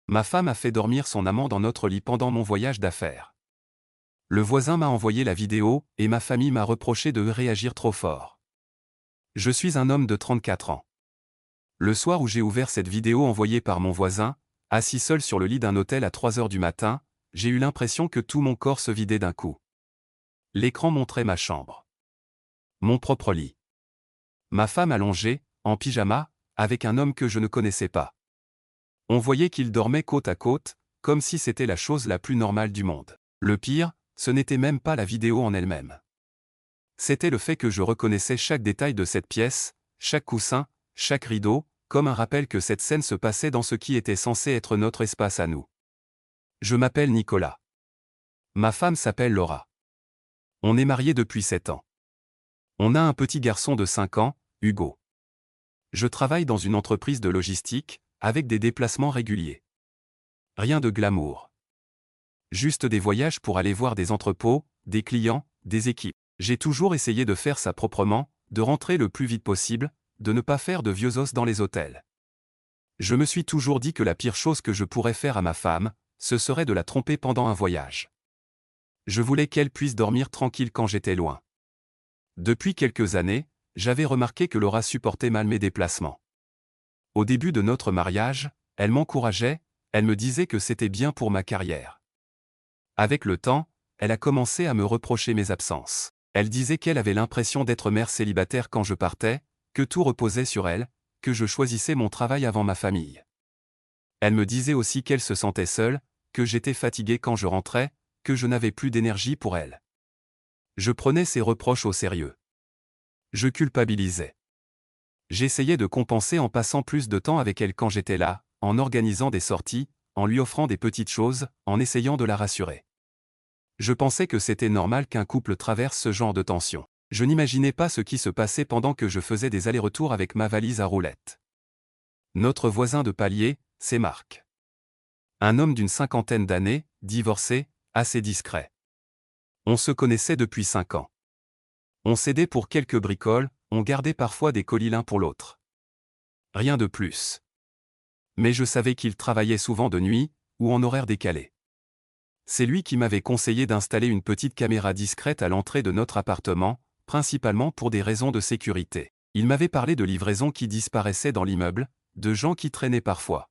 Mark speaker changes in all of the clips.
Speaker 1: Ma femme a fait dormir son amant dans notre lit pendant mon voyage d'affaires. Le voisin m'a envoyé la vidéo et ma famille m'a reproché de réagir trop fort. Je suis un homme de 34 ans. Le soir où j'ai ouvert cette vidéo envoyée par mon voisin, assis seul sur le lit d'un hôtel à 3 heures du matin, j'ai eu l'impression que tout mon corps se vidait d'un coup. L'écran montrait ma chambre. Mon propre lit. Ma femme allongée, en pyjama, avec un homme que je ne connaissais pas. On voyait qu'ils dormaient côte à côte, comme si c'était la chose la plus normale du monde. Le pire, ce n'était même pas la vidéo en elle-même. C'était le fait que je reconnaissais chaque détail de cette pièce, chaque coussin, chaque rideau, comme un rappel que cette scène se passait dans ce qui était censé être notre espace à nous. Je m'appelle Nicolas. Ma femme s'appelle Laura. On est mariés depuis 7 ans. On a un petit garçon de 5 ans, Hugo. Je travaille dans une entreprise de logistique, avec des déplacements réguliers. Rien de glamour. Juste des voyages pour aller voir des entrepôts, des clients, des équipes. J'ai toujours essayé de faire ça proprement, de rentrer le plus vite possible, de ne pas faire de vieux os dans les hôtels. Je me suis toujours dit que la pire chose que je pourrais faire à ma femme, ce serait de la tromper pendant un voyage. Je voulais qu'elle puisse dormir tranquille quand j'étais loin. Depuis quelques années, j'avais remarqué que Laura supportait mal mes déplacements. Au début de notre mariage, elle m'encourageait, elle me disait que c'était bien pour ma carrière. Avec le temps, elle a commencé à me reprocher mes absences. Elle disait qu'elle avait l'impression d'être mère célibataire quand je partais, que tout reposait sur elle, que je choisissais mon travail avant ma famille. Elle me disait aussi qu'elle se sentait seule, que j'étais fatigué quand je rentrais, que je n'avais plus d'énergie pour elle. Je prenais ses reproches au sérieux. Je culpabilisais. J'essayais de compenser en passant plus de temps avec elle quand j'étais là, en organisant des sorties, en lui offrant des petites choses, en essayant de la rassurer. Je pensais que c'était normal qu'un couple traverse ce genre de tension. Je n'imaginais pas ce qui se passait pendant que je faisais des allers-retours avec ma valise à roulettes. Notre voisin de palier, c'est Marc. Un homme d'une 50aine d'années, divorcé, assez discret. On se connaissait depuis 5 ans. On s'aidait pour quelques bricoles, on gardait parfois des colis l'un pour l'autre. Rien de plus. Mais je savais qu'il travaillait souvent de nuit, ou en horaire décalé. C'est lui qui m'avait conseillé d'installer une petite caméra discrète à l'entrée de notre appartement, principalement pour des raisons de sécurité. Il m'avait parlé de livraisons qui disparaissaient dans l'immeuble, de gens qui traînaient parfois.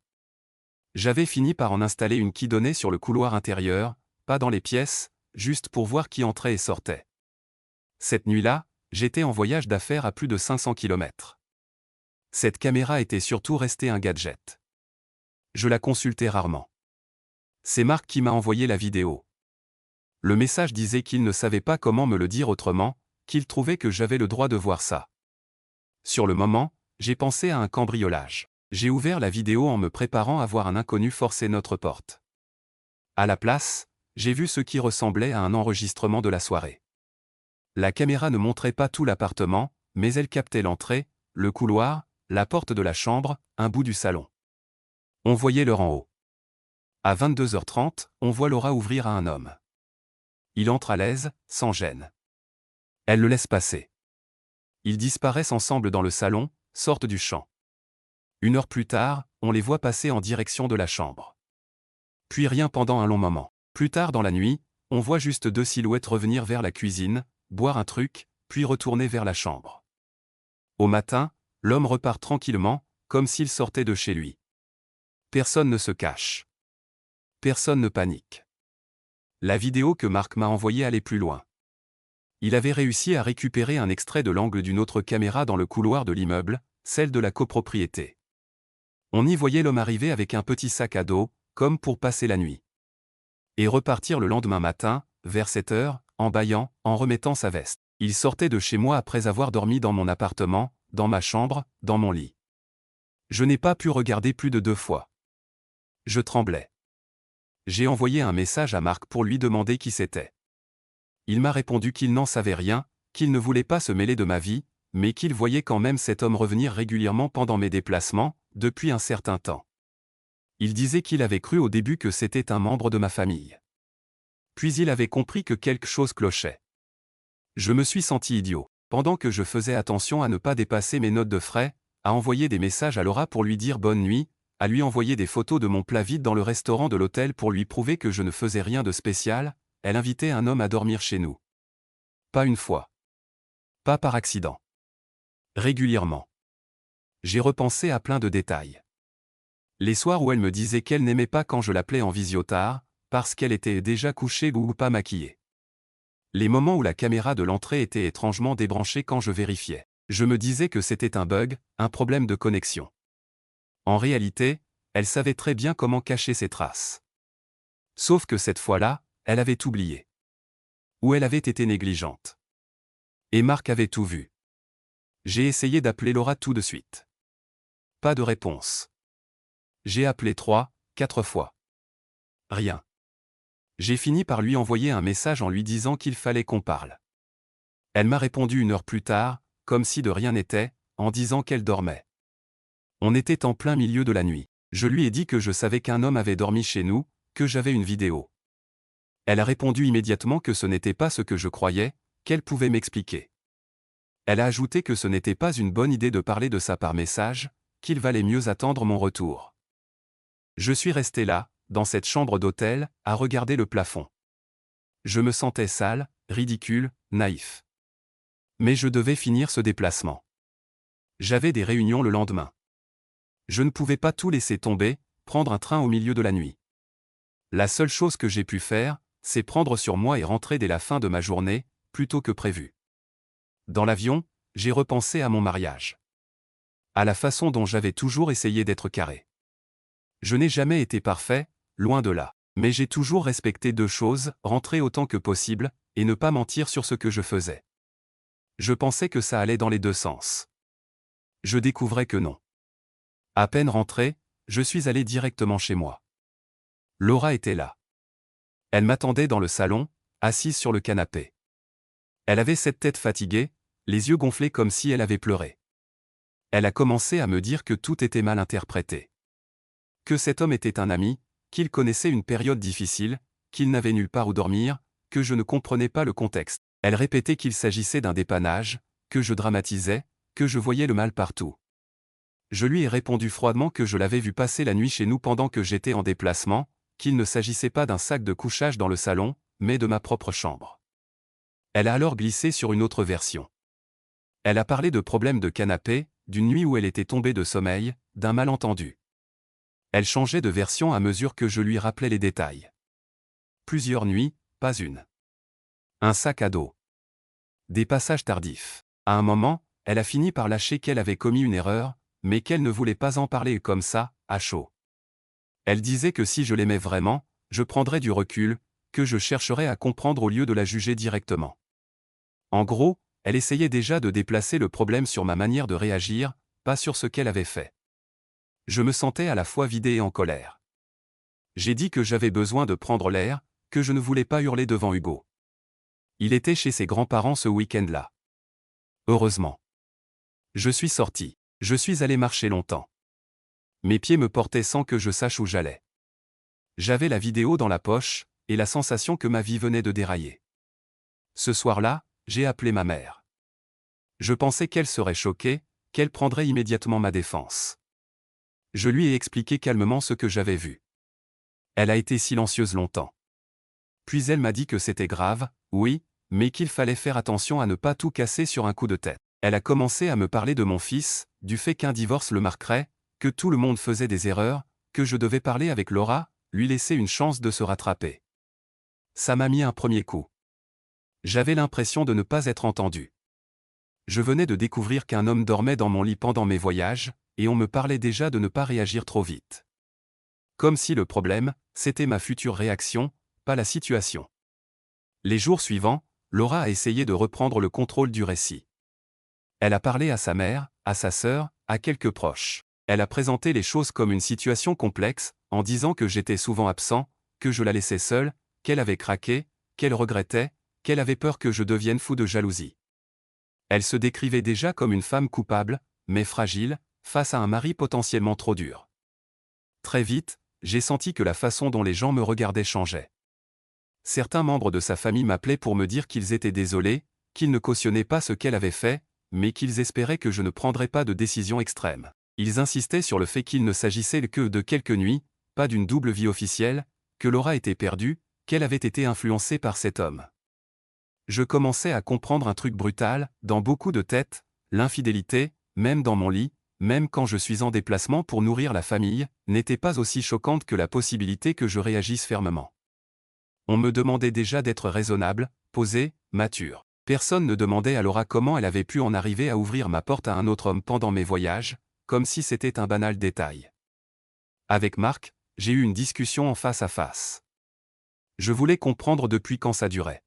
Speaker 1: J'avais fini par en installer une qui donnait sur le couloir intérieur, pas dans les pièces, juste pour voir qui entrait et sortait. Cette nuit-là, j'étais en voyage d'affaires à plus de 500 km. Cette caméra était surtout restée un gadget. Je la consultais rarement. C'est Marc qui m'a envoyé la vidéo. Le message disait qu'il ne savait pas comment me le dire autrement, qu'il trouvait que j'avais le droit de voir ça. Sur le moment, j'ai pensé à un cambriolage. J'ai ouvert la vidéo en me préparant à voir un inconnu forcer notre porte. À la place, j'ai vu ce qui ressemblait à un enregistrement de la soirée. La caméra ne montrait pas tout l'appartement, mais elle captait l'entrée, le couloir, la porte de la chambre, un bout du salon. On voyait l'heure en haut. À 22h30, on voit Laura ouvrir à un homme. Il entre à l'aise, sans gêne. Elle le laisse passer. Ils disparaissent ensemble dans le salon, sortent du champ. 1 heure plus tard, on les voit passer en direction de la chambre. Puis rien pendant un long moment. Plus tard dans la nuit, on voit juste 2 silhouettes revenir vers la cuisine, boire un truc, puis retourner vers la chambre. Au matin, l'homme repart tranquillement, comme s'il sortait de chez lui. Personne ne se cache. Personne ne panique. La vidéo que Marc m'a envoyée allait plus loin. Il avait réussi à récupérer un extrait de l'angle d'une autre caméra dans le couloir de l'immeuble, celle de la copropriété. On y voyait l'homme arriver avec un petit sac à dos, comme pour passer la nuit. Et repartir le lendemain matin, vers 7 heures, en bâillant, en remettant sa veste. Il sortait de chez moi après avoir dormi dans mon appartement, dans ma chambre, dans mon lit. Je n'ai pas pu regarder plus de 2 fois. Je tremblais. J'ai envoyé un message à Marc pour lui demander qui c'était. Il m'a répondu qu'il n'en savait rien, qu'il ne voulait pas se mêler de ma vie, mais qu'il voyait quand même cet homme revenir régulièrement pendant mes déplacements, depuis un certain temps. Il disait qu'il avait cru au début que c'était un membre de ma famille. Puis il avait compris que quelque chose clochait. Je me suis senti idiot. Pendant que je faisais attention à ne pas dépasser mes notes de frais, à envoyer des messages à Laura pour lui dire bonne nuit, à lui envoyer des photos de mon plat vide dans le restaurant de l'hôtel pour lui prouver que je ne faisais rien de spécial, elle invitait un homme à dormir chez nous. Pas une fois. Pas par accident. Régulièrement. J'ai repensé à plein de détails. Les soirs où elle me disait qu'elle n'aimait pas quand je l'appelais en visio tard, parce qu'elle était déjà couchée ou pas maquillée. Les moments où la caméra de l'entrée était étrangement débranchée quand je vérifiais. Je me disais que c'était un bug, un problème de connexion. En réalité, elle savait très bien comment cacher ses traces. Sauf que cette fois-là, elle avait oublié. Ou elle avait été négligente. Et Marc avait tout vu. J'ai essayé d'appeler Laura tout de suite. Pas de réponse. J'ai appelé 3, 4 fois. Rien. J'ai fini par lui envoyer un message en lui disant qu'il fallait qu'on parle. Elle m'a répondu 1 heure plus tard, comme si de rien n'était, en disant qu'elle dormait. On était en plein milieu de la nuit. Je lui ai dit que je savais qu'un homme avait dormi chez nous, que j'avais une vidéo. Elle a répondu immédiatement que ce n'était pas ce que je croyais, qu'elle pouvait m'expliquer. Elle a ajouté que ce n'était pas une bonne idée de parler de ça par message, qu'il valait mieux attendre mon retour. Je suis resté là, dans cette chambre d'hôtel, à regarder le plafond. Je me sentais sale, ridicule, naïf. Mais je devais finir ce déplacement. J'avais des réunions le lendemain. Je ne pouvais pas tout laisser tomber, prendre un train au milieu de la nuit. La seule chose que j'ai pu faire, c'est prendre sur moi et rentrer dès la fin de ma journée, plutôt que prévu. Dans l'avion, j'ai repensé à mon mariage. À la façon dont j'avais toujours essayé d'être carré. Je n'ai jamais été parfait, loin de là. Mais j'ai toujours respecté 2 choses, rentrer autant que possible, et ne pas mentir sur ce que je faisais. Je pensais que ça allait dans les 2 sens. Je découvrais que non. À peine rentré, je suis allé directement chez moi. Laura était là. Elle m'attendait dans le salon, assise sur le canapé. Elle avait cette tête fatiguée, les yeux gonflés comme si elle avait pleuré. Elle a commencé à me dire que tout était mal interprété. Que cet homme était un ami, qu'il connaissait une période difficile, qu'il n'avait nulle part où dormir, que je ne comprenais pas le contexte. Elle répétait qu'il s'agissait d'un dépannage, que je dramatisais, que je voyais le mal partout. Je lui ai répondu froidement que je l'avais vu passer la nuit chez nous pendant que j'étais en déplacement, qu'il ne s'agissait pas d'un sac de couchage dans le salon, mais de ma propre chambre. Elle a alors glissé sur une autre version. Elle a parlé de problèmes de canapé, d'une nuit où elle était tombée de sommeil, d'un malentendu. Elle changeait de version à mesure que je lui rappelais les détails. Plusieurs nuits, pas une. Un sac à dos. Des passages tardifs. À un moment, elle a fini par lâcher qu'elle avait commis une erreur, mais qu'elle ne voulait pas en parler comme ça, à chaud. Elle disait que si je l'aimais vraiment, je prendrais du recul, que je chercherais à comprendre au lieu de la juger directement. En gros, elle essayait déjà de déplacer le problème sur ma manière de réagir, pas sur ce qu'elle avait fait. Je me sentais à la fois vidé et en colère. J'ai dit que j'avais besoin de prendre l'air, que je ne voulais pas hurler devant Hugo. Il était chez ses grands-parents ce week-end-là. Heureusement. Je suis sorti. Je suis allé marcher longtemps. Mes pieds me portaient sans que je sache où j'allais. J'avais la vidéo dans la poche, et la sensation que ma vie venait de dérailler. Ce soir-là, j'ai appelé ma mère. Je pensais qu'elle serait choquée, qu'elle prendrait immédiatement ma défense. Je lui ai expliqué calmement ce que j'avais vu. Elle a été silencieuse longtemps. Puis elle m'a dit que c'était grave, oui, mais qu'il fallait faire attention à ne pas tout casser sur un coup de tête. Elle a commencé à me parler de mon fils, du fait qu'un divorce le marquerait, que tout le monde faisait des erreurs, que je devais parler avec Laura, lui laisser une chance de se rattraper. Ça m'a mis un premier coup. J'avais l'impression de ne pas être entendu. Je venais de découvrir qu'un homme dormait dans mon lit pendant mes voyages, et on me parlait déjà de ne pas réagir trop vite. Comme si le problème, c'était ma future réaction, pas la situation. Les jours suivants, Laura a essayé de reprendre le contrôle du récit. Elle a parlé à sa mère, à sa sœur, à quelques proches. Elle a présenté les choses comme une situation complexe, en disant que j'étais souvent absent, que je la laissais seule, qu'elle avait craqué, qu'elle regrettait, qu'elle avait peur que je devienne fou de jalousie. Elle se décrivait déjà comme une femme coupable, mais fragile, face à un mari potentiellement trop dur. Très vite, j'ai senti que la façon dont les gens me regardaient changeait. Certains membres de sa famille m'appelaient pour me dire qu'ils étaient désolés, qu'ils ne cautionnaient pas ce qu'elle avait fait, mais qu'ils espéraient que je ne prendrais pas de décision extrême. Ils insistaient sur le fait qu'il ne s'agissait que de quelques nuits, pas d'une double vie officielle, que Laura était perdue, qu'elle avait été influencée par cet homme. Je commençais à comprendre un truc brutal, dans beaucoup de têtes, l'infidélité, même dans mon lit, même quand je suis en déplacement pour nourrir la famille, n'était pas aussi choquante que la possibilité que je réagisse fermement. On me demandait déjà d'être raisonnable, posé, mature. Personne ne demandait à Laura comment elle avait pu en arriver à ouvrir ma porte à un autre homme pendant mes voyages, comme si c'était un banal détail. Avec Marc, j'ai eu une discussion en face à face. Je voulais comprendre depuis quand ça durait.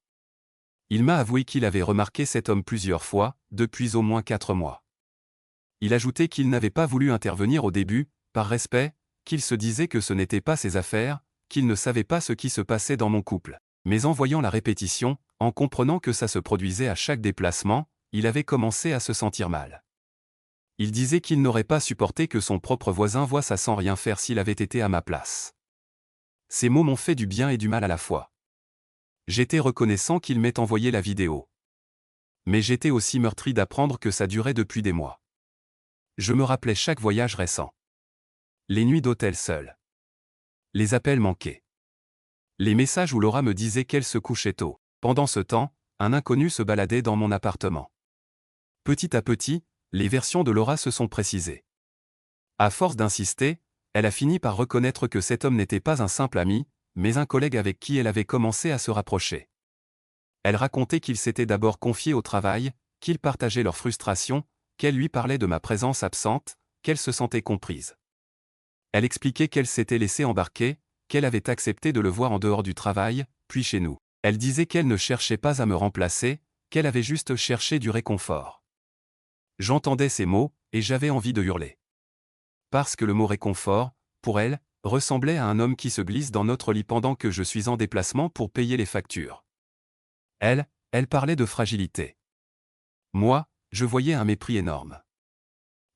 Speaker 1: Il m'a avoué qu'il avait remarqué cet homme plusieurs fois, depuis au moins 4 mois. Il ajoutait qu'il n'avait pas voulu intervenir au début, par respect, qu'il se disait que ce n'était pas ses affaires, qu'il ne savait pas ce qui se passait dans mon couple. Mais en voyant la répétition, en comprenant que ça se produisait à chaque déplacement, il avait commencé à se sentir mal. Il disait qu'il n'aurait pas supporté que son propre voisin voie ça sans rien faire s'il avait été à ma place. Ces mots m'ont fait du bien et du mal à la fois. J'étais reconnaissant qu'il m'ait envoyé la vidéo. Mais j'étais aussi meurtri d'apprendre que ça durait depuis des mois. Je me rappelais chaque voyage récent. Les nuits d'hôtel seules. Les appels manqués. Les messages où Laura me disait qu'elle se couchait tôt. Pendant ce temps, un inconnu se baladait dans mon appartement. Petit à petit, les versions de Laura se sont précisées. À force d'insister, elle a fini par reconnaître que cet homme n'était pas un simple ami, mais un collègue avec qui elle avait commencé à se rapprocher. Elle racontait qu'il s'était d'abord confié au travail, qu'ils partageaient leurs frustrations, qu'elle lui parlait de ma présence absente, qu'elle se sentait comprise. Elle expliquait qu'elle s'était laissée embarquer, qu'elle avait accepté de le voir en dehors du travail, puis chez nous. Elle disait qu'elle ne cherchait pas à me remplacer, qu'elle avait juste cherché du réconfort. J'entendais ces mots, et j'avais envie de hurler. Parce que le mot réconfort, pour elle, ressemblait à un homme qui se glisse dans notre lit pendant que je suis en déplacement pour payer les factures. Elle parlait de fragilité. Moi, je voyais un mépris énorme.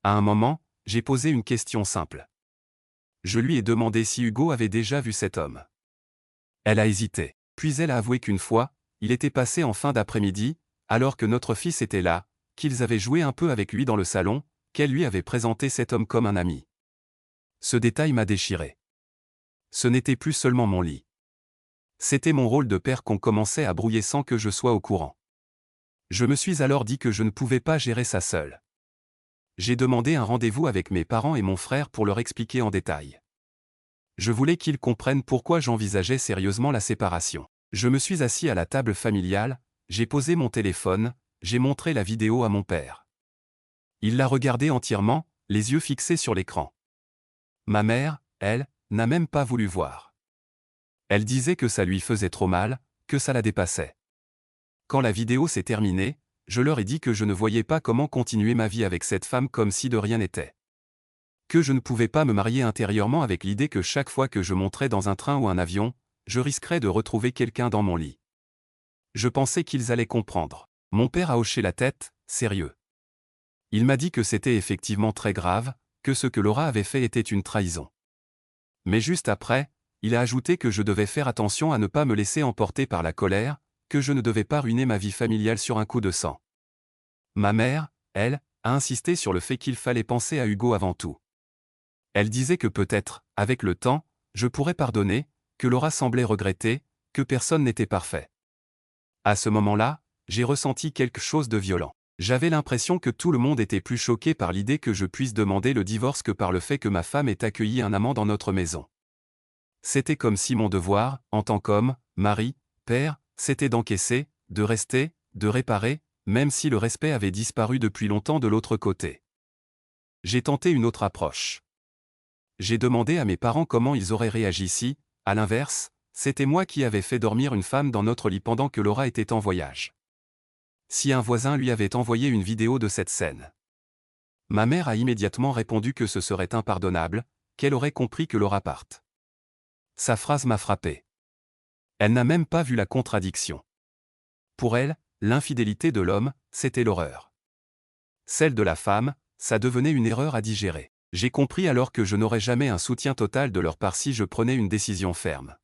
Speaker 1: À un moment, j'ai posé une question simple. Je lui ai demandé si Hugo avait déjà vu cet homme. Elle a hésité. Puis elle a avoué qu'une fois, il était passé en fin d'après-midi, alors que notre fils était là, qu'ils avaient joué un peu avec lui dans le salon, qu'elle lui avait présenté cet homme comme un ami. Ce détail m'a déchiré. Ce n'était plus seulement mon lit. C'était mon rôle de père qu'on commençait à brouiller sans que je sois au courant. Je me suis alors dit que je ne pouvais pas gérer ça seul. J'ai demandé un rendez-vous avec mes parents et mon frère pour leur expliquer en détail. Je voulais qu'ils comprennent pourquoi j'envisageais sérieusement la séparation. Je me suis assis à la table familiale, j'ai posé mon téléphone, j'ai montré la vidéo à mon père. Il l'a regardée entièrement, les yeux fixés sur l'écran. Ma mère, elle, n'a même pas voulu voir. Elle disait que ça lui faisait trop mal, que ça la dépassait. Quand la vidéo s'est terminée, je leur ai dit que je ne voyais pas comment continuer ma vie avec cette femme comme si de rien n'était. Que je ne pouvais pas me marier intérieurement avec l'idée que chaque fois que je monterais dans un train ou un avion, je risquerais de retrouver quelqu'un dans mon lit. Je pensais qu'ils allaient comprendre. Mon père a hoché la tête, sérieux. Il m'a dit que c'était effectivement très grave, que ce que Laura avait fait était une trahison. Mais juste après, il a ajouté que je devais faire attention à ne pas me laisser emporter par la colère, que je ne devais pas ruiner ma vie familiale sur un coup de sang. Ma mère, elle, a insisté sur le fait qu'il fallait penser à Hugo avant tout. Elle disait que peut-être, avec le temps, je pourrais pardonner, que Laura semblait regretter, que personne n'était parfait. À ce moment-là, j'ai ressenti quelque chose de violent. J'avais l'impression que tout le monde était plus choqué par l'idée que je puisse demander le divorce que par le fait que ma femme ait accueilli un amant dans notre maison. C'était comme si mon devoir, en tant qu'homme, mari, père, c'était d'encaisser, de rester, de réparer, même si le respect avait disparu depuis longtemps de l'autre côté. J'ai tenté une autre approche. J'ai demandé à mes parents comment ils auraient réagi si, à l'inverse, c'était moi qui avais fait dormir une femme dans notre lit pendant que Laura était en voyage. Si un voisin lui avait envoyé une vidéo de cette scène. Ma mère a immédiatement répondu que ce serait impardonnable, qu'elle aurait compris que Laura parte. Sa phrase m'a frappé. Elle n'a même pas vu la contradiction. Pour elle, l'infidélité de l'homme, c'était l'horreur. Celle de la femme, ça devenait une erreur à digérer. J'ai compris alors que je n'aurais jamais un soutien total de leur part si je prenais une décision ferme.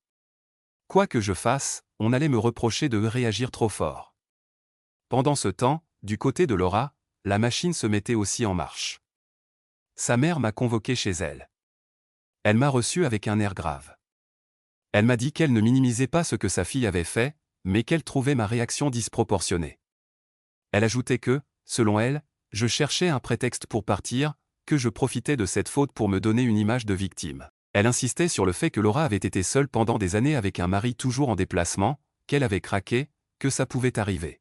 Speaker 1: Quoi que je fasse, on allait me reprocher de réagir trop fort. Pendant ce temps, du côté de Laura, la machine se mettait aussi en marche. Sa mère m'a convoqué chez elle. Elle m'a reçu avec un air grave. Elle m'a dit qu'elle ne minimisait pas ce que sa fille avait fait, mais qu'elle trouvait ma réaction disproportionnée. Elle ajoutait que, selon elle, je cherchais un prétexte pour partir, que je profitais de cette faute pour me donner une image de victime. Elle insistait sur le fait que Laura avait été seule pendant des années avec un mari toujours en déplacement, qu'elle avait craqué, que ça pouvait arriver.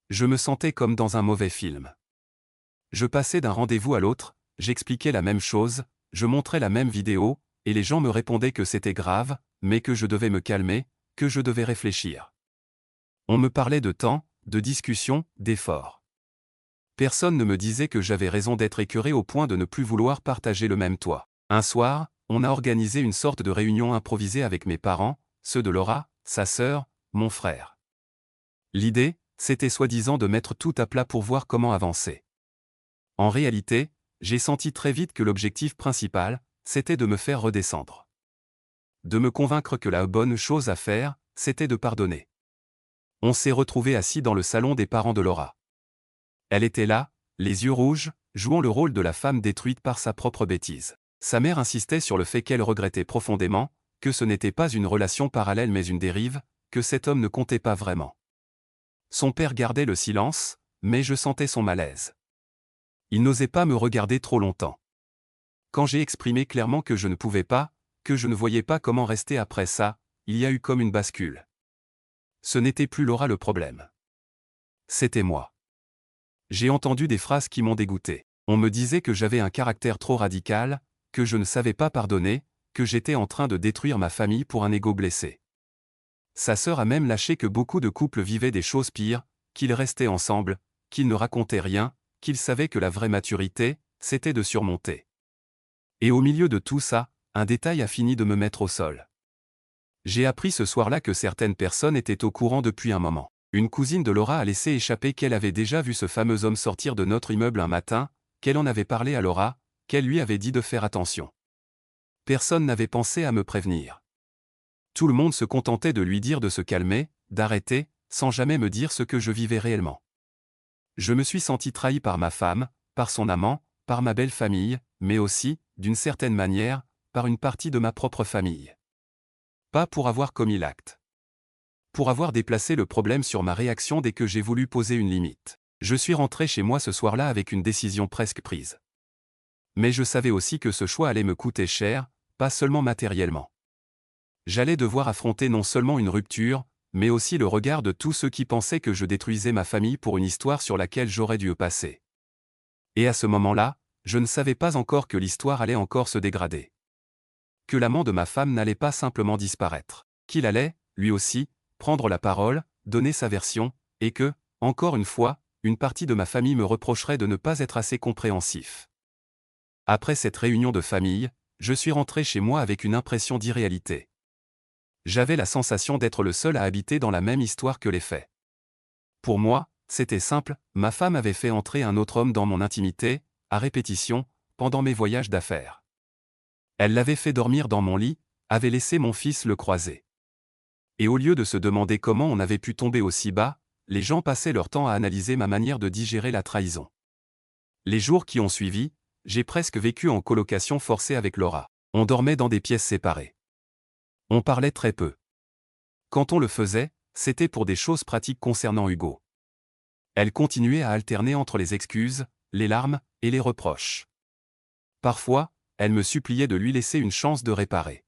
Speaker 1: Je me sentais comme dans un mauvais film. Je passais d'un rendez-vous à l'autre, j'expliquais la même chose, je montrais la même vidéo, et les gens me répondaient que c'était grave, mais que je devais me calmer, que je devais réfléchir. On me parlait de temps, de discussion, d'efforts. Personne ne me disait que j'avais raison d'être écœuré au point de ne plus vouloir partager le même toit. Un soir, on a organisé une sorte de réunion improvisée avec mes parents, ceux de Laura, sa sœur, mon frère. L'idée, c'était soi-disant de mettre tout à plat pour voir comment avancer. En réalité, j'ai senti très vite que l'objectif principal, c'était de me faire redescendre. De me convaincre que la bonne chose à faire, c'était de pardonner. On s'est retrouvés assis dans le salon des parents de Laura. Elle était là, les yeux rouges, jouant le rôle de la femme détruite par sa propre bêtise. Sa mère insistait sur le fait qu'elle regrettait profondément, que ce n'était pas une relation parallèle mais une dérive, que cet homme ne comptait pas vraiment. Son père gardait le silence, mais je sentais son malaise. Il n'osait pas me regarder trop longtemps. Quand j'ai exprimé clairement que je ne pouvais pas, que je ne voyais pas comment rester après ça, il y a eu comme une bascule. Ce n'était plus Laura le problème. C'était moi. J'ai entendu des phrases qui m'ont dégoûté. On me disait que j'avais un caractère trop radical, que je ne savais pas pardonner, que j'étais en train de détruire ma famille pour un ego blessé. Sa sœur a même lâché que beaucoup de couples vivaient des choses pires, qu'ils restaient ensemble, qu'ils ne racontaient rien, qu'ils savaient que la vraie maturité, c'était de surmonter. Et au milieu de tout ça, un détail a fini de me mettre au sol. J'ai appris ce soir-là que certaines personnes étaient au courant depuis un moment. Une cousine de Laura a laissé échapper qu'elle avait déjà vu ce fameux homme sortir de notre immeuble un matin, qu'elle en avait parlé à Laura, qu'elle lui avait dit de faire attention. Personne n'avait pensé à me prévenir. Tout le monde se contentait de lui dire de se calmer, d'arrêter, sans jamais me dire ce que je vivais réellement. Je me suis senti trahi par ma femme, par son amant, par ma belle famille, mais aussi, d'une certaine manière, par une partie de ma propre famille. Pas pour avoir commis l'acte. Pour avoir déplacé le problème sur ma réaction dès que j'ai voulu poser une limite. Je suis rentré chez moi ce soir-là avec une décision presque prise. Mais je savais aussi que ce choix allait me coûter cher, pas seulement matériellement. J'allais devoir affronter non seulement une rupture, mais aussi le regard de tous ceux qui pensaient que je détruisais ma famille pour une histoire sur laquelle j'aurais dû passer. Et à ce moment-là, je ne savais pas encore que l'histoire allait encore se dégrader. Que l'amant de ma femme n'allait pas simplement disparaître. Qu'il allait, lui aussi, prendre la parole, donner sa version, et que, encore une fois, une partie de ma famille me reprocherait de ne pas être assez compréhensif. Après cette réunion de famille, je suis rentré chez moi avec une impression d'irréalité. J'avais la sensation d'être le seul à habiter dans la même histoire que les faits. Pour moi, c'était simple, ma femme avait fait entrer un autre homme dans mon intimité, à répétition, pendant mes voyages d'affaires. Elle l'avait fait dormir dans mon lit, avait laissé mon fils le croiser. Et au lieu de se demander comment on avait pu tomber aussi bas, les gens passaient leur temps à analyser ma manière de digérer la trahison. Les jours qui ont suivi, j'ai presque vécu en colocation forcée avec Laura. On dormait dans des pièces séparées. On parlait très peu. Quand on le faisait, c'était pour des choses pratiques concernant Hugo. Elle continuait à alterner entre les excuses, les larmes et les reproches. Parfois, elle me suppliait de lui laisser une chance de réparer.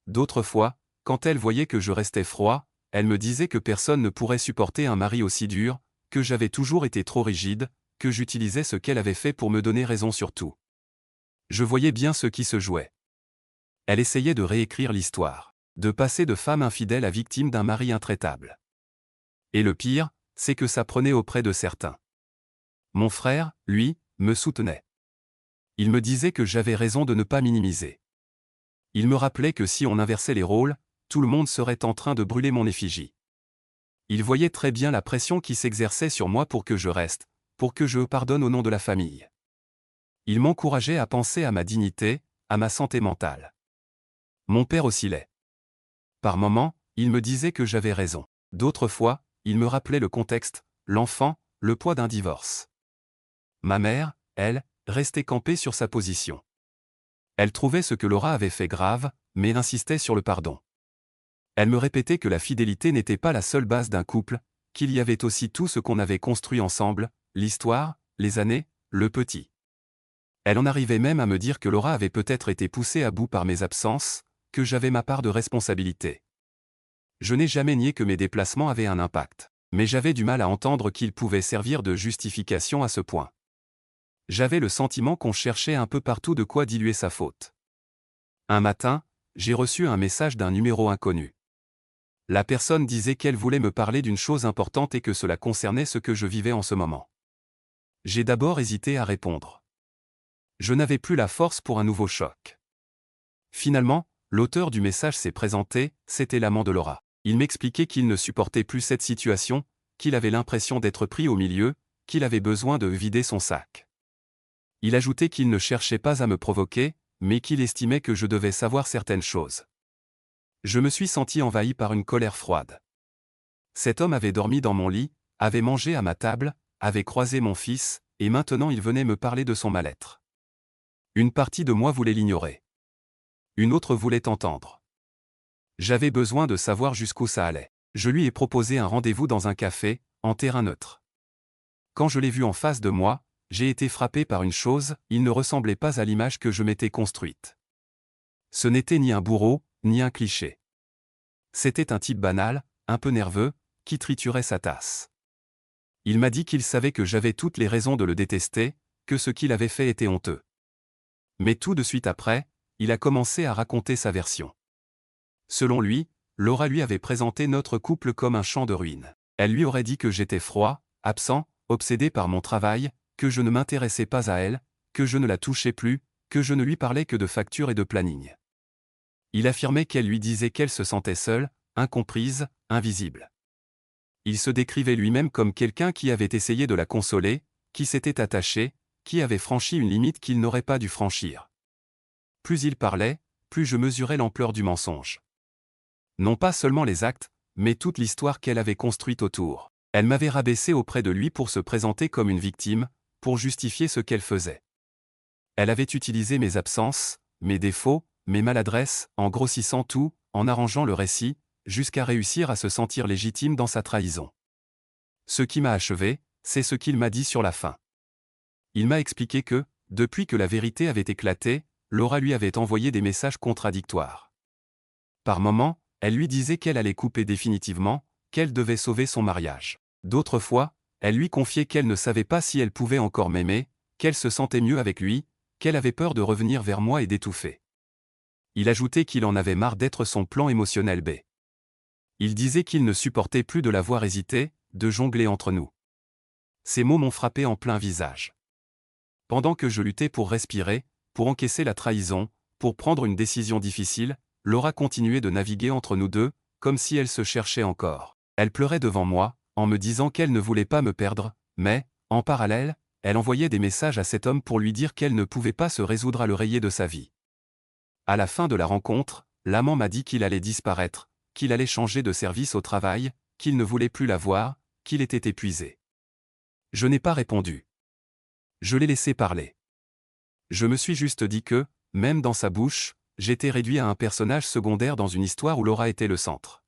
Speaker 1: D'autres fois, quand elle voyait que je restais froid, elle me disait que personne ne pourrait supporter un mari aussi dur, que j'avais toujours été trop rigide, que j'utilisais ce qu'elle avait fait pour me donner raison sur tout. Je voyais bien ce qui se jouait. Elle essayait de réécrire l'histoire, de passer de femme infidèle à victime d'un mari intraitable. Et le pire, c'est que ça prenait auprès de certains. Mon frère, lui, me soutenait. Il me disait que j'avais raison de ne pas minimiser. Il me rappelait que si on inversait les rôles, tout le monde serait en train de brûler mon effigie. Il voyait très bien la pression qui s'exerçait sur moi pour que je reste, pour que je pardonne au nom de la famille. Il m'encourageait à penser à ma dignité, à ma santé mentale. Mon père oscillait. Par moments, il me disait que j'avais raison. D'autres fois, il me rappelait le contexte, l'enfant, le poids d'un divorce. Ma mère, elle, restait campée sur sa position. Elle trouvait ce que Laura avait fait grave, mais insistait sur le pardon. Elle me répétait que la fidélité n'était pas la seule base d'un couple, qu'il y avait aussi tout ce qu'on avait construit ensemble, l'histoire, les années, le petit. Elle en arrivait même à me dire que Laura avait peut-être été poussée à bout par mes absences, que j'avais ma part de responsabilité. Je n'ai jamais nié que mes déplacements avaient un impact, mais j'avais du mal à entendre qu'ils pouvaient servir de justification à ce point. J'avais le sentiment qu'on cherchait un peu partout de quoi diluer sa faute. Un matin, j'ai reçu un message d'un numéro inconnu. La personne disait qu'elle voulait me parler d'une chose importante et que cela concernait ce que je vivais en ce moment. J'ai d'abord hésité à répondre. Je n'avais plus la force pour un nouveau choc. Finalement, l'auteur du message s'est présenté, c'était l'amant de Laura. Il m'expliquait qu'il ne supportait plus cette situation, qu'il avait l'impression d'être pris au milieu, qu'il avait besoin de vider son sac. Il ajoutait qu'il ne cherchait pas à me provoquer, mais qu'il estimait que je devais savoir certaines choses. Je me suis senti envahi par une colère froide. Cet homme avait dormi dans mon lit, avait mangé à ma table, avait croisé mon fils, et maintenant il venait me parler de son mal-être. Une partie de moi voulait l'ignorer. Une autre voulait entendre. J'avais besoin de savoir jusqu'où ça allait. Je lui ai proposé un rendez-vous dans un café, en terrain neutre. Quand je l'ai vu en face de moi, j'ai été frappé par une chose, il ne ressemblait pas à l'image que je m'étais construite. Ce n'était ni un bourreau, ni un cliché. C'était un type banal, un peu nerveux, qui triturait sa tasse. Il m'a dit qu'il savait que j'avais toutes les raisons de le détester, que ce qu'il avait fait était honteux. Mais tout de suite après, il a commencé à raconter sa version. Selon lui, Laura lui avait présenté notre couple comme un champ de ruines. Elle lui aurait dit que j'étais froid, absent, obsédé par mon travail, que je ne m'intéressais pas à elle, que je ne la touchais plus, que je ne lui parlais que de factures et de planning. Il affirmait qu'elle lui disait qu'elle se sentait seule, incomprise, invisible. Il se décrivait lui-même comme quelqu'un qui avait essayé de la consoler, qui s'était attaché, qui avait franchi une limite qu'il n'aurait pas dû franchir. Plus il parlait, plus je mesurais l'ampleur du mensonge. Non pas seulement les actes, mais toute l'histoire qu'elle avait construite autour. Elle m'avait rabaissé auprès de lui pour se présenter comme une victime, pour justifier ce qu'elle faisait. Elle avait utilisé mes absences, mes défauts, mes maladresses, en grossissant tout, en arrangeant le récit, jusqu'à réussir à se sentir légitime dans sa trahison. Ce qui m'a achevé, c'est ce qu'il m'a dit sur la fin. Il m'a expliqué que, depuis que la vérité avait éclaté, Laura lui avait envoyé des messages contradictoires. Par moments, elle lui disait qu'elle allait couper définitivement, qu'elle devait sauver son mariage. D'autres fois, elle lui confiait qu'elle ne savait pas si elle pouvait encore m'aimer, qu'elle se sentait mieux avec lui, qu'elle avait peur de revenir vers moi et d'étouffer. Il ajoutait qu'il en avait marre d'être son plan émotionnel B. Il disait qu'il ne supportait plus de la voir hésiter, de jongler entre nous. Ces mots m'ont frappé en plein visage. Pendant que je luttais pour respirer, pour encaisser la trahison, pour prendre une décision difficile, Laura continuait de naviguer entre nous deux, comme si elle se cherchait encore. Elle pleurait devant moi, en me disant qu'elle ne voulait pas me perdre, mais, en parallèle, elle envoyait des messages à cet homme pour lui dire qu'elle ne pouvait pas se résoudre à le rayer de sa vie. À la fin de la rencontre, l'amant m'a dit qu'il allait disparaître, qu'il allait changer de service au travail, qu'il ne voulait plus la voir, qu'il était épuisé. Je n'ai pas répondu. Je l'ai laissé parler. Je me suis juste dit que, même dans sa bouche, j'étais réduit à un personnage secondaire dans une histoire où Laura était le centre.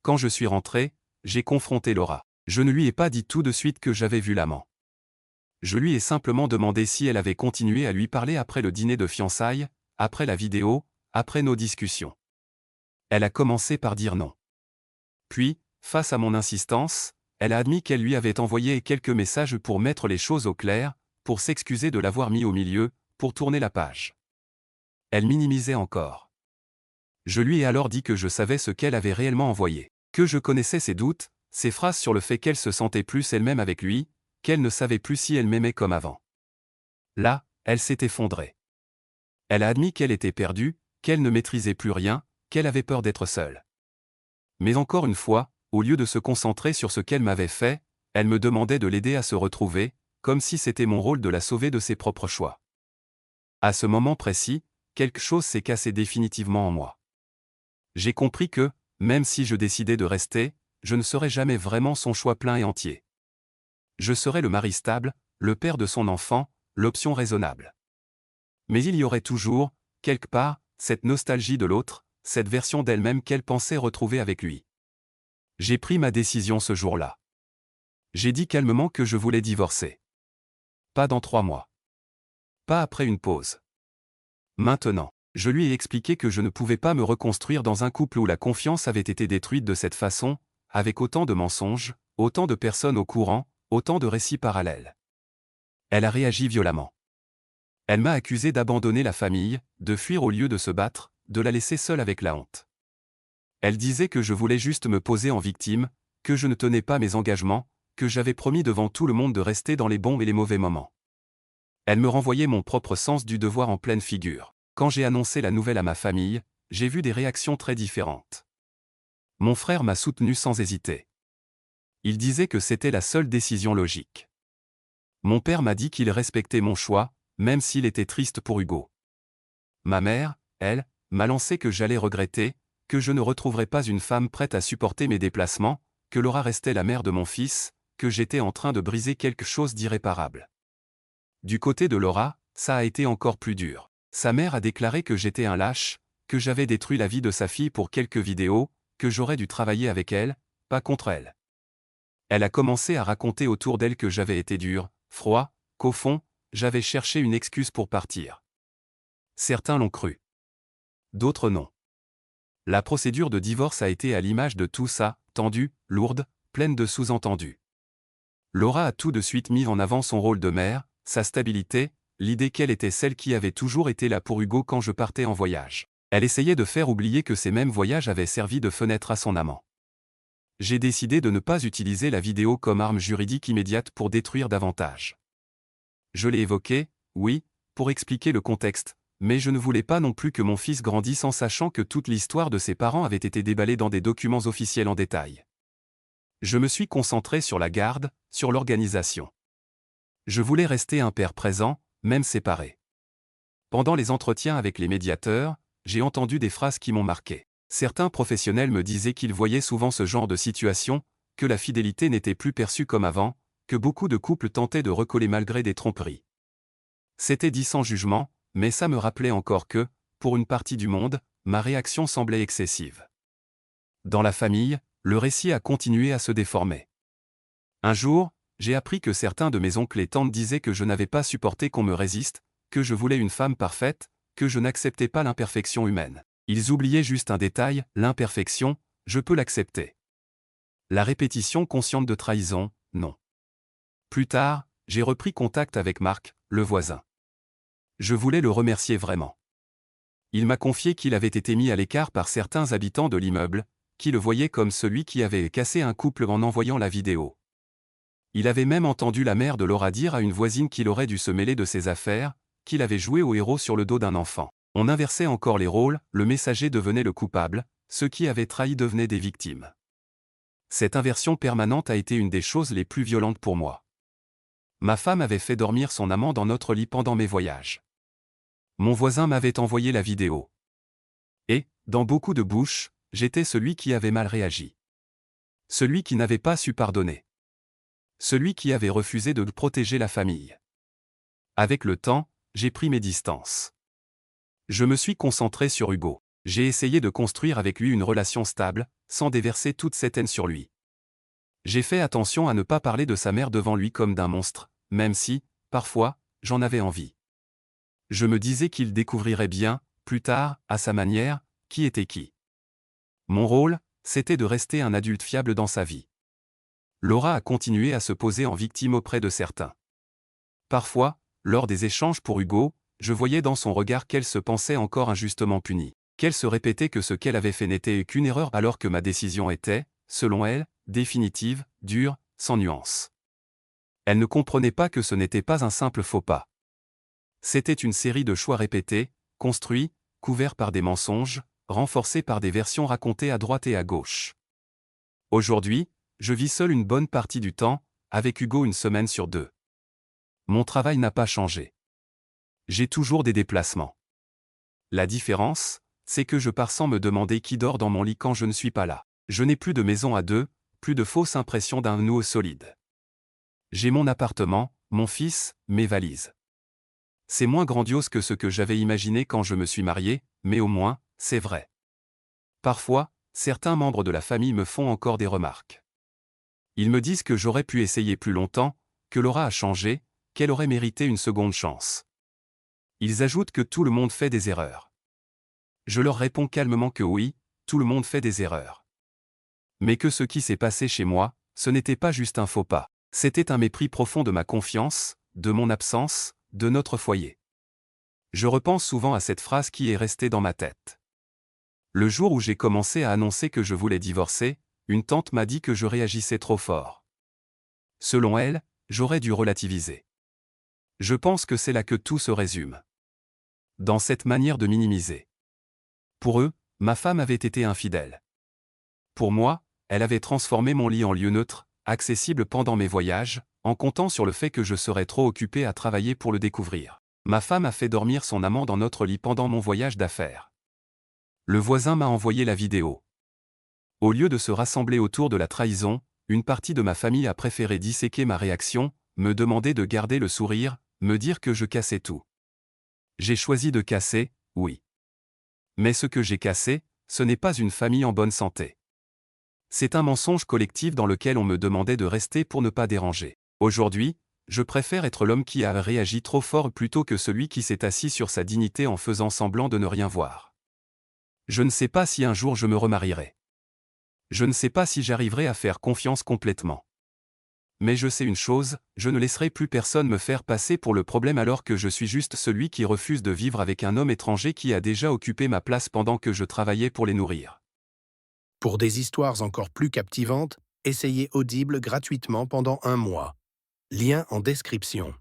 Speaker 1: Quand je suis rentré, j'ai confronté Laura. Je ne lui ai pas dit tout de suite que j'avais vu l'amant. Je lui ai simplement demandé si elle avait continué à lui parler après le dîner de fiançailles, après la vidéo, après nos discussions. Elle a commencé par dire non. Puis, face à mon insistance, elle a admis qu'elle lui avait envoyé quelques messages pour mettre les choses au clair, pour s'excuser de l'avoir mis au milieu, pour tourner la page. Elle minimisait encore. Je lui ai alors dit que je savais ce qu'elle avait réellement envoyé, que je connaissais ses doutes, ses phrases sur le fait qu'elle se sentait plus elle-même avec lui, qu'elle ne savait plus si elle m'aimait comme avant. Là, elle s'est effondrée. Elle a admis qu'elle était perdue, qu'elle ne maîtrisait plus rien, qu'elle avait peur d'être seule. Mais encore une fois, au lieu de se concentrer sur ce qu'elle m'avait fait, elle me demandait de l'aider à se retrouver, comme si c'était mon rôle de la sauver de ses propres choix. À ce moment précis, quelque chose s'est cassé définitivement en moi. J'ai compris que, même si je décidais de rester, je ne serais jamais vraiment son choix plein et entier. Je serais le mari stable, le père de son enfant, l'option raisonnable. Mais il y aurait toujours, quelque part, cette nostalgie de l'autre, cette version d'elle-même qu'elle pensait retrouver avec lui. J'ai pris ma décision ce jour-là. J'ai dit calmement que je voulais divorcer. Pas dans 3 mois. Pas après une pause. Maintenant, je lui ai expliqué que je ne pouvais pas me reconstruire dans un couple où la confiance avait été détruite de cette façon, avec autant de mensonges, autant de personnes au courant, autant de récits parallèles. Elle a réagi violemment. Elle m'a accusé d'abandonner la famille, de fuir au lieu de se battre, de la laisser seule avec la honte. Elle disait que je voulais juste me poser en victime, que je ne tenais pas mes engagements, que j'avais promis devant tout le monde de rester dans les bons et les mauvais moments. Elle me renvoyait mon propre sens du devoir en pleine figure. Quand j'ai annoncé la nouvelle à ma famille, j'ai vu des réactions très différentes. Mon frère m'a soutenu sans hésiter. Il disait que c'était la seule décision logique. Mon père m'a dit qu'il respectait mon choix, même s'il était triste pour Hugo. Ma mère, elle, m'a lancé que j'allais regretter, que je ne retrouverais pas une femme prête à supporter mes déplacements, que Laura restait la mère de mon fils, que j'étais en train de briser quelque chose d'irréparable. Du côté de Laura, ça a été encore plus dur. Sa mère a déclaré que j'étais un lâche, que j'avais détruit la vie de sa fille pour quelques vidéos, que j'aurais dû travailler avec elle, pas contre elle. Elle a commencé à raconter autour d'elle que j'avais été dur, froid, qu'au fond, j'avais cherché une excuse pour partir. Certains l'ont cru. D'autres non. La procédure de divorce a été à l'image de tout ça, tendue, lourde, pleine de sous-entendus. Laura a tout de suite mis en avant son rôle de mère, sa stabilité, l'idée qu'elle était celle qui avait toujours été là pour Hugo quand je partais en voyage. Elle essayait de faire oublier que ces mêmes voyages avaient servi de fenêtre à son amant. J'ai décidé de ne pas utiliser la vidéo comme arme juridique immédiate pour détruire davantage. Je l'ai évoqué, oui, pour expliquer le contexte, mais je ne voulais pas non plus que mon fils grandisse en sachant que toute l'histoire de ses parents avait été déballée dans des documents officiels en détail. Je me suis concentré sur la garde, sur l'organisation. Je voulais rester un père présent, même séparé. Pendant les entretiens avec les médiateurs, j'ai entendu des phrases qui m'ont marqué. Certains professionnels me disaient qu'ils voyaient souvent ce genre de situation, que la fidélité n'était plus perçue comme avant, que beaucoup de couples tentaient de recoller malgré des tromperies. C'était dit sans jugement, mais ça me rappelait encore que, pour une partie du monde, ma réaction semblait excessive. Dans la famille, le récit a continué à se déformer. Un jour, j'ai appris que certains de mes oncles et tantes disaient que je n'avais pas supporté qu'on me résiste, que je voulais une femme parfaite, que je n'acceptais pas l'imperfection humaine. Ils oubliaient juste un détail, l'imperfection, je peux l'accepter. La répétition consciente de trahison, non. Plus tard, j'ai repris contact avec Marc, le voisin. Je voulais le remercier vraiment. Il m'a confié qu'il avait été mis à l'écart par certains habitants de l'immeuble, qui le voyaient comme celui qui avait cassé un couple en envoyant la vidéo. Il avait même entendu la mère de Laura dire à une voisine qu'il aurait dû se mêler de ses affaires, qu'il avait joué au héros sur le dos d'un enfant. On inversait encore les rôles, le messager devenait le coupable, ceux qui avaient trahi devenaient des victimes. Cette inversion permanente a été une des choses les plus violentes pour moi. Ma femme avait fait dormir son amant dans notre lit pendant mes voyages. Mon voisin m'avait envoyé la vidéo. Et, dans beaucoup de bouches, j'étais celui qui avait mal réagi. Celui qui n'avait pas su pardonner. Celui qui avait refusé de protéger la famille. Avec le temps, j'ai pris mes distances. Je me suis concentré sur Hugo. J'ai essayé de construire avec lui une relation stable, sans déverser toute cette haine sur lui. J'ai fait attention à ne pas parler de sa mère devant lui comme d'un monstre, même si, parfois, j'en avais envie. Je me disais qu'il découvrirait bien, plus tard, à sa manière, qui était qui. Mon rôle, c'était de rester un adulte fiable dans sa vie. Laura a continué à se poser en victime auprès de certains. Parfois, lors des échanges pour Hugo, je voyais dans son regard qu'elle se pensait encore injustement punie, qu'elle se répétait que ce qu'elle avait fait n'était qu'une erreur alors que ma décision était, selon elle, définitive, dure, sans nuance. Elle ne comprenait pas que ce n'était pas un simple faux pas. C'était une série de choix répétés, construits, couverts par des mensonges, renforcés par des versions racontées à droite et à gauche. Aujourd'hui, je vis seul une bonne partie du temps, avec Hugo une semaine sur 2. Mon travail n'a pas changé. J'ai toujours des déplacements. La différence, c'est que je pars sans me demander qui dort dans mon lit quand je ne suis pas là. Je n'ai plus de maison à 2, plus de fausse impression d'un noyau solide. J'ai mon appartement, mon fils, mes valises. C'est moins grandiose que ce que j'avais imaginé quand je me suis marié, mais au moins, c'est vrai. Parfois, certains membres de la famille me font encore des remarques. Ils me disent que j'aurais pu essayer plus longtemps, que Laura a changé, qu'elle aurait mérité une seconde chance. Ils ajoutent que tout le monde fait des erreurs. Je leur réponds calmement que oui, tout le monde fait des erreurs. Mais que ce qui s'est passé chez moi, ce n'était pas juste un faux pas. C'était un mépris profond de ma confiance, de mon absence, de notre foyer. Je repense souvent à cette phrase qui est restée dans ma tête. Le jour où j'ai commencé à annoncer que je voulais divorcer, une tante m'a dit que je réagissais trop fort. Selon elle, j'aurais dû relativiser. Je pense que c'est là que tout se résume. Dans cette manière de minimiser. Pour eux, ma femme avait été infidèle. Pour moi, elle avait transformé mon lit en lieu neutre, accessible pendant mes voyages, en comptant sur le fait que je serais trop occupé à travailler pour le découvrir. Ma femme a fait dormir son amant dans notre lit pendant mon voyage d'affaires. Le voisin m'a envoyé la vidéo. Au lieu de se rassembler autour de la trahison, une partie de ma famille a préféré disséquer ma réaction, me demander de garder le sourire, me dire que je cassais tout. J'ai choisi de casser, oui. Mais ce que j'ai cassé, ce n'est pas une famille en bonne santé. C'est un mensonge collectif dans lequel on me demandait de rester pour ne pas déranger. Aujourd'hui, je préfère être l'homme qui a réagi trop fort plutôt que celui qui s'est assis sur sa dignité en faisant semblant de ne rien voir. Je ne sais pas si un jour je me remarierai. Je ne sais pas si j'arriverai à faire confiance complètement. Mais je sais une chose, je ne laisserai plus personne me faire passer pour le problème alors que je suis juste celui qui refuse de vivre avec un homme étranger qui a déjà occupé ma place pendant que je travaillais pour les nourrir.
Speaker 2: Pour des histoires encore plus captivantes, essayez Audible gratuitement pendant 1 mois. Lien en description.